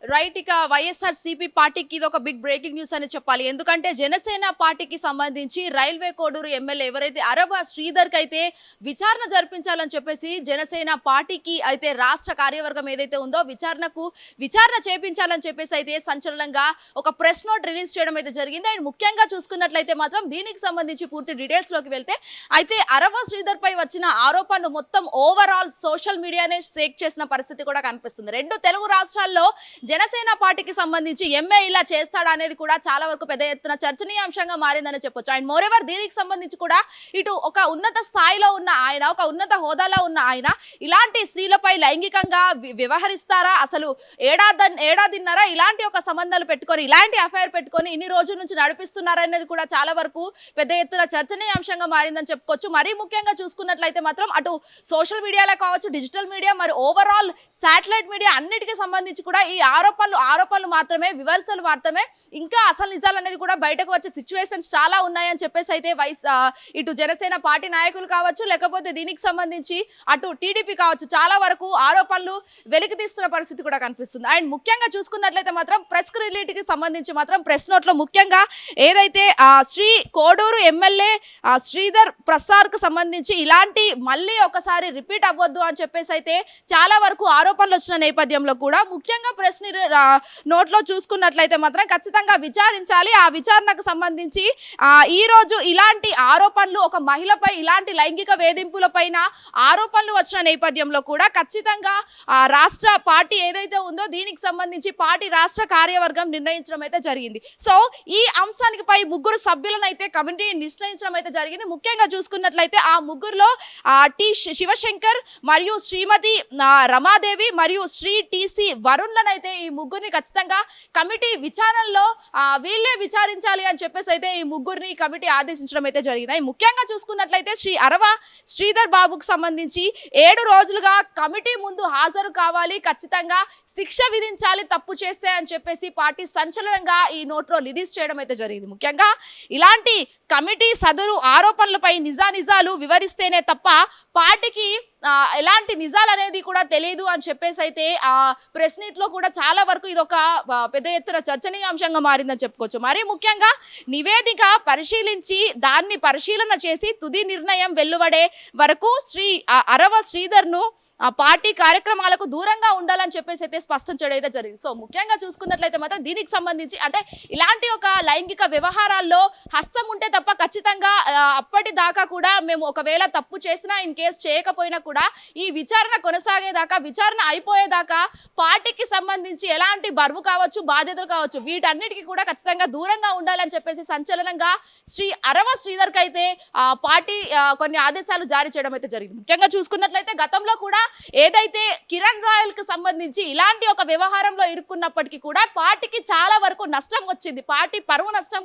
Right ఇక వైఎస్ఆర్సీపీ పార్టీకి ఇది ఒక బిగ్ బ్రేకింగ్ న్యూస్ అని చెప్పాలి. ఎందుకంటే జనసేన పార్టీకి సంబంధించి రైల్వే కోడూరు ఎమ్మెల్యే ఎవరైతే అరవ శ్రీధర్ కి అయితే విచారణ జరిపించాలని చెప్పేసి జనసేన పార్టీకి అయితే రాష్ట్ర కార్యవర్గం ఏదైతే ఉందో విచారణ చేపించాలని చెప్పేసి అయితే సంచలనంగా ఒక ప్రెస్ నోట్ రిలీజ్ చేయడం అయితే జరిగింది. అండ్ ముఖ్యంగా చూసుకున్నట్లయితే మాత్రం దీనికి సంబంధించి పూర్తి డీటెయిల్స్ లోకి వెళ్తే అయితే అరవ శ్రీధర్ పై వచ్చిన ఆరోపణలు మొత్తం ఓవరాల్ సోషల్ మీడియానే షేక్ చేసిన పరిస్థితి కూడా కనిపిస్తుంది. రెండు తెలుగు రాష్ట్రాల్లో జనసేన పార్టీకి సంబంధించి ఎంఏ ఇలా చేస్తాడా అనేది కూడా చాలా వరకు పెద్ద ఎత్తున చర్చనీయాంశంగా మారిందని చెప్పొచ్చు. అండ్ మోరెవర్ దీనికి సంబంధించి కూడా ఇటు ఒక ఉన్నత స్థాయిలో ఉన్న ఆయన, ఒక ఉన్నత హోదాలో ఉన్న ఆయన ఇలాంటి స్త్రీలపై లైంగికంగా వ్యవహరిస్తారా, అసలు ఏడాదిన్నర ఇలాంటి ఒక సంబంధాలు పెట్టుకొని ఇలాంటి అఫైర్ పెట్టుకొని ఇన్ని రోజుల నుంచి నడిపిస్తున్నారా అనేది కూడా చాలా వరకు పెద్ద ఎత్తున చర్చనీయాంశంగా మారిందని చెప్పుకోవచ్చు. మరీ ముఖ్యంగా చూసుకున్నట్లయితే మాత్రం అటు సోషల్ మీడియాలో కావచ్చు, డిజిటల్ మీడియా, మరి ఓవరాల్ శాటిలైట్ మీడియా అన్నిటికీ సంబంధించి కూడా ఈ ఆరోపణలు మాత్రమే, విమర్శలు మాత్రమే, ఇంకా అసలు నిజాలు అనేది కూడా బయటకు వచ్చే సిచ్యువేషన్స్ చాలా ఉన్నాయని చెప్పేసి అయితే ఇటు జనసేన పార్టీ నాయకులు కావచ్చు, లేకపోతే దీనికి సంబంధించి అటు టీడీపీ కావచ్చు, చాలా వరకు ఆరోపణలు వెలికి తీస్తున్న పరిస్థితి కూడా కనిపిస్తుంది. అండ్ ముఖ్యంగా చూసుకున్నట్లయితే మాత్రం ప్రెస్ రిలీజ్కి సంబంధించి మాత్రం ప్రెస్ నోట్లో ముఖ్యంగా ఏదైతే శ్రీ కోడూరు ఎమ్మెల్యే శ్రీధర్ ప్రసాద్ కు సంబంధించి ఇలాంటి మళ్ళీ ఒకసారి రిపీట్ అవ్వద్దు అని చెప్పేసి అయితే చాలా వరకు ఆరోపణలు వచ్చిన నేపథ్యంలో కూడా ముఖ్యంగా ప్రెస్ నోట్లో చూసుకున్నట్లయితే మాత్రం ఖచ్చితంగా విచారించాలి. ఆ విచారణకు సంబంధించి ఈ రోజు ఇలాంటి ఆరోపణలు, ఒక మహిళపై ఇలాంటి లైంగిక వేధింపులపైన ఆరోపణలు వచ్చిన నేపథ్యంలో కూడా ఖచ్చితంగా రాష్ట్ర పార్టీ ఏదైతే ఉందో దీనికి సంబంధించి పార్టీ రాష్ట్ర కార్యవర్గం నిర్ణయించడం అయితే జరిగింది. సో ఈ అంశానికి పై ముగ్గురు సభ్యులను అయితే కమిటీ నిశ్చయించడం అయితే జరిగింది. ముఖ్యంగా చూసుకున్నట్లయితే ఆ ముగ్గురులో టి శివశంకర్ మరియు శ్రీమతి రమాదేవి మరియు శ్రీ టిసి వరుణ్లనైతే ఈ ముగ్గురిని ఖచ్చితంగా కమిటీ విచారణలో వీళ్ళే విచారించాలి అని చెప్పేసి అయితే ఈ ముగ్గురిని కమిటీ ఆదేశించడం అయితే జరిగింది. ముఖ్యంగా చూసుకున్నట్లయితే శ్రీ అరవ శ్రీధర్ బాబుకు సంబంధించి 7 రోజులుగా కమిటీ ముందు హాజరు కావాలి, ఖచ్చితంగా శిక్ష విధించాలి తప్పు చేస్తే అని చెప్పేసి పార్టీ సంచలనంగా ఈ నోట్లో రిలీజ్ చేయడం అయితే జరిగింది. ముఖ్యంగా ఇలాంటి కమిటీ సదరు ఆరోపణలపై నిజాలు వివరిస్తేనే తప్ప పార్టీకి ఎలాంటి నిజాలు అనేది కూడా తెలియదు అని చెప్పేసి అయితే ఆ ప్రెస్ మీట్ లో కూడా చాలా వరకు ఇది ఒక పెద్ద ఎత్తున చర్చనీయాంశంగా మారిందని చెప్పుకోవచ్చు. మరీ ముఖ్యంగా నివేదిక పరిశీలించి దాన్ని పరిశీలన చేసి తుది నిర్ణయం వెలువడే వరకు అరవ శ్రీధర్ ను ఆ పార్టీ కార్యక్రమాలకు దూరంగా ఉండాలని చెప్పేసి అయితే స్పష్టం చేయడం అయితే జరిగింది. సో ముఖ్యంగా చూసుకున్నట్లయితే మాత్రం దీనికి సంబంధించి అంటే ఇలాంటి ఒక లైంగిక వ్యవహారాల్లో హస్తం ఉంటే తప్ప ఖచ్చితంగా అప్పటిదాకా కూడా మేము ఒకవేళ తప్పు చేసినా ఇన్ కేసు చేయకపోయినా కూడా ఈ విచారణ కొనసాగేదాకా, విచారణ అయిపోయేదాకా పార్టీకి సంబంధించి ఎలాంటి బరువు కావచ్చు, బాధ్యతలు కావచ్చు, వీటన్నిటికీ కూడా ఖచ్చితంగా దూరంగా ఉండాలని చెప్పేసి సంచలనంగా శ్రీ అరవ శ్రీధర్ కి అయితే పార్టీ కొన్ని ఆదేశాలు జారీ చేయడం అయితే జరిగింది. ముఖ్యంగా చూసుకున్నట్లయితే గతంలో కూడా ఏదైతే కిరణ్ రాయల్ కి సంబంధించి ఇలాంటి ఒక వ్యవహారంలో ఇరుక్కున్నప్పటికీ కూడా పార్టీకి చాలా వరకు నష్టం వచ్చింది. పార్టీ పరువు నష్టం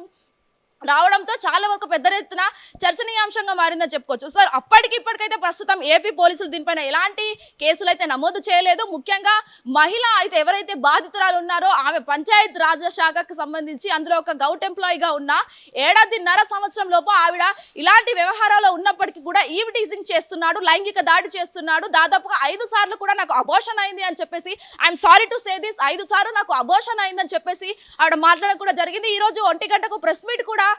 రావడంతో చాలా వరకు పెద్ద ఎత్తున చర్చనీయాంశంగా మారిందని చెప్పుకోవచ్చు. సార్ ఇప్పటికైతే ప్రస్తుతం ఏపీ పోలీసులు దీనిపైన ఎలాంటి కేసులు అయితే నమోదు చేయలేదు. ముఖ్యంగా మహిళ అయితే ఎవరైతే బాధితురాలు ఉన్నారో ఆమె పంచాయత్ రాజ్ శాఖకు సంబంధించి అందులో ఒక గౌట్ ఎంప్లాయీగా ఉన్న 1.5 సంవత్సరం లోపు ఆవిడ ఇలాంటి వ్యవహారాల్లో ఉన్నప్పటికీ కూడా ఈవ్ టీజింగ్ చేస్తున్నాడు, లైంగిక దాడి చేస్తున్నాడు, దాదాపుగా 5 సార్లు కూడా నాకు అబోర్షన్ అయింది అని చెప్పేసి, I'm sorry to say this, 5 సార్లు నాకు అబోర్షన్ అయిందని చెప్పేసి ఆవిడ మాట్లాడడం కూడా జరిగింది. ఈ రోజు 1 గంటకు ప్రెస్ మీట్ కూడా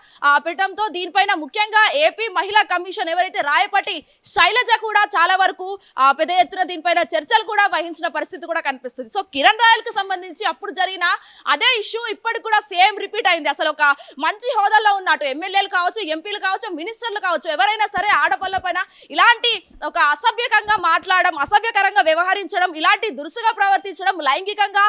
పెట్టడంతో దీనిపైన ముఖ్యంగా ఏపీ మహిళా కమిషన్ ఎవరైతే రాయపటి శైలజ కూడా చాలా వరకు పెద్ద ఎత్తున దీనిపైన చర్చలు కూడా వహించిన పరిస్థితి కూడా కనిపిస్తుంది. సో కిరణ్ రాయల్ కు సంబంధించి అప్పుడు జరిగిన అదే ఇష్యూ ఇప్పటికి కూడా సేమ్ రిపీట్ అయింది. అసలు ఒక మంచి హోదాలో ఉన్నట్టు ఎమ్మెల్యేలు కావచ్చు, ఎంపీలు కావచ్చు, మినిస్టర్లు కావచ్చు, ఎవరైనా సరే ఆడపల్ల పైన ఇలాంటి ఒక అసభ్యకంగా మాట్లాడడం, అసభ్యకరంగా వ్యవహరించడం, ఇలాంటి దురుసుగా ప్రవర్తించడం, లైంగికంగా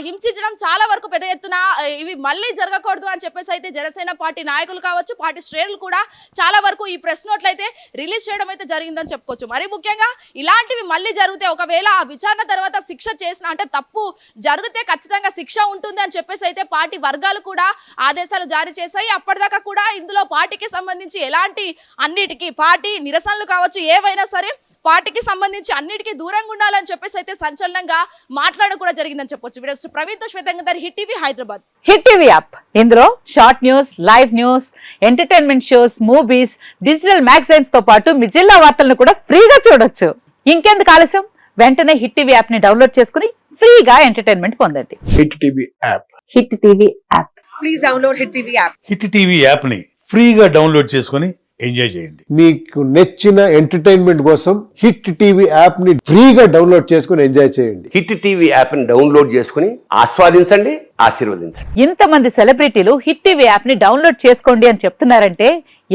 హింసించడం చాలా వరకు పెద్ద ఎత్తున ఇవి మళ్ళీ జరగకూడదు అని చెప్పేసి అయితే జనసేన పార్టీ నాయకులు కావచ్చు, పార్టీ శ్రేణులు కూడా చాలా వరకు ఈ ప్రెస్ నోట్లు అయితే రిలీజ్ చేయడం అయితే జరిగిందని చెప్పుకోవచ్చు. మరి ముఖ్యంగా ఇలాంటివి మళ్ళీ జరిగితే ఒకవేళ ఆ విచారణ తర్వాత శిక్ష చేసిన అంటే తప్పు జరిగితే ఖచ్చితంగా శిక్ష ఉంటుంది అని చెప్పేసి అయితే పార్టీ వర్గాలు కూడా ఆదేశాలు జారీ చేశాయి. అప్పటిదాకా కూడా ఇందులో పార్టీకి సంబంధించి ఎలాంటి అన్నిటికీ పార్టీ నిరసనలు కావచ్చు, ఏవైనా సరే పార్టీకి సంబంధించి అన్నిటికీ దూరంగా ఉండాలని చెప్పేసి అయితే సంచలనంగా మాట్లాడడం కూడా జరిగిందని చెప్పొచ్చు. ప్రవీణ్ తో శ్వేతంగా hit TV Hyderabad. Hit TV app ఇందులో short news, live news, entertainment shows, movies, digital magazines తో పాటు మీ జిల్లా వార్తలను కూడా ఫ్రీగా చూడొచ్చు. ఇంకెందుకు ఆలస్యం, వెంటనే హిట్ టీవీ యాప్ ని డౌన్లోడ్ చేసుకుని ఫ్రీగా ఎంటర్టైన్మెంట్ పొందండి. Hit TV app. Hit TV app. Please download Hit TV app. Hit TV యాప్ని ఫ్రీగా డౌన్లోడ్ చేసుకొని ఎంజాయ్ చేయండి. మీకు నచ్చిన ఎంటర్టైన్మెంట్ కోసం హిట్ టీవీ యాప్ ని ఫ్రీగా డౌన్లోడ్ చేసుకుని ఎంజాయ్ చేయండి. హిట్ టీవీ యాప్ని డౌన్లోడ్ చేసుకుని ఆస్వాదించండి, ఆశీర్వదించండి. ఇంతమంది సెలబ్రిటీలు హిట్ టీవీ యాప్ ని డౌన్లోడ్ చేసుకోండి అని చెప్తున్నారంటే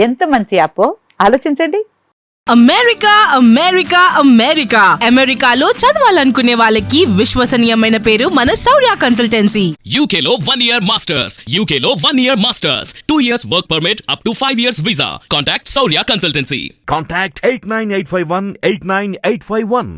ఎంత మంచి యాప్ ఆలోచించండి. అమెరికా అమెరికా అమెరికా అమెరికాలో చదవాలనుకునే వాళ్ళకి విశ్వసనీయమైన పేరు మన శౌర్య కన్సల్టెన్సీ. UK లో 1 year masters. UK లో 1 year masters. 2 years work permit up to 5 years visa. Contact Saurya Consultancy. Contact 89851 89851.